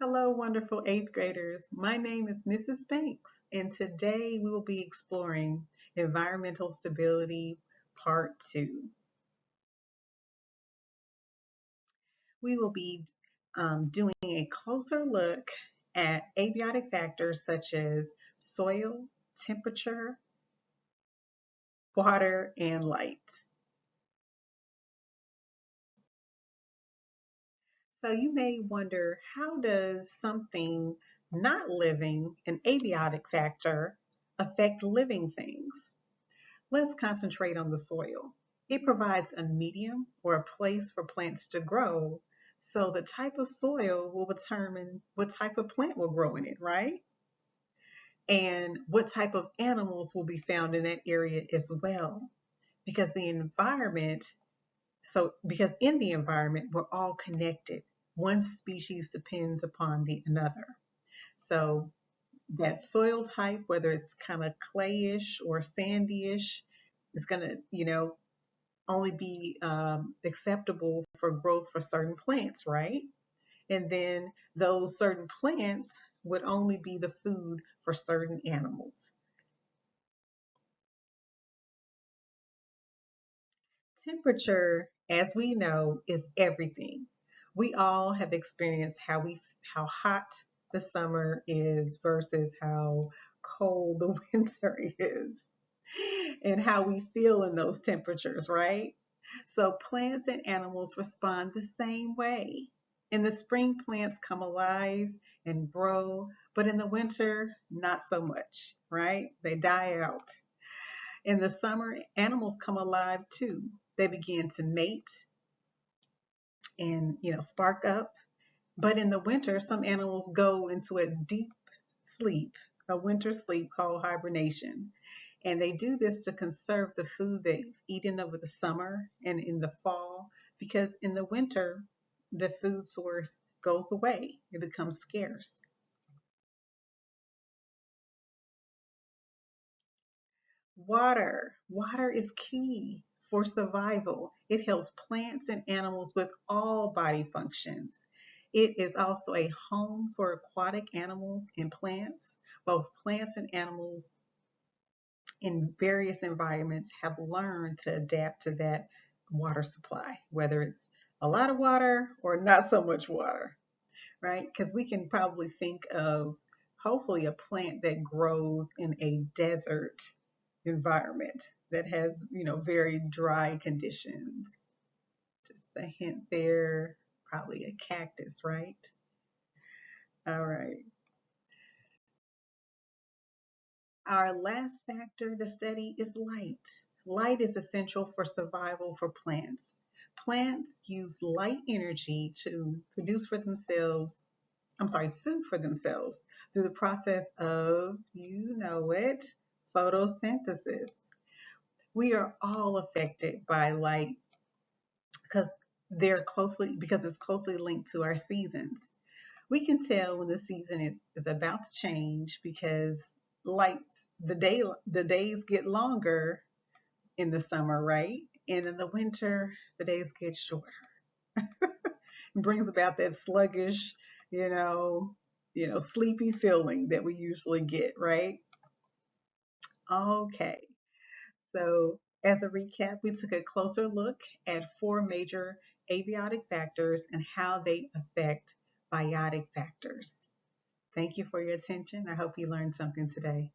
Hello, wonderful eighth graders. My name is Mrs. Banks, and today we will be exploring environmental stability part two. We will be doing a closer look at abiotic factors such as soil, temperature, water, and light. So you may wonder, how does something not living, an abiotic factor, affect living things? Let's concentrate on the soil. It provides a medium or a place for plants to grow. So the type of soil will determine what type of plant will grow in it, right? And what type of animals will be found in that area as well. Because the environment, because in the environment, we're all connected. One species depends upon the another. So that soil type, whether it's kind of clayish or sandyish, is going to, only be acceptable for growth for certain plants, right? And then those certain plants would only be the food for certain animals. Temperature, as we know, is everything. We all have experienced how hot the summer is versus how cold the winter is, and how we feel in those temperatures, right? So plants and animals respond the same way. In the spring, plants come alive and grow, but in the winter, not so much, right? They die out. In the summer, animals come alive too. They begin to mate and, spark up. But in the winter, some animals go into a deep sleep, a winter sleep called hibernation. And they do this to conserve the food they've eaten over the summer and in the fall, because in the winter, the food source goes away, it becomes scarce. Water is key for survival. It helps plants and animals with all body functions. It is also a home for aquatic animals and plants. Both plants and animals in various environments have learned to adapt to that water supply, whether it's a lot of water or not so much water, right? Because we can probably think of hopefully a plant that grows in a desert environment that has, very dry conditions. Just a hint there, probably a cactus, right? All right. Our last factor to study is light. Light is essential for survival for plants. Plants use light energy to produce for themselves, food for themselves through the process of, you know it, photosynthesis. We are all affected by light because because it's closely linked to our seasons. We can tell when the season is about to change because the days get longer in the summer, right? And in the winter, the days get shorter. It brings about that sluggish, sleepy feeling that we usually get, right? Okay. So, as a recap, we took a closer look at four major abiotic factors and how they affect biotic factors. Thank you for your attention. I hope you learned something today.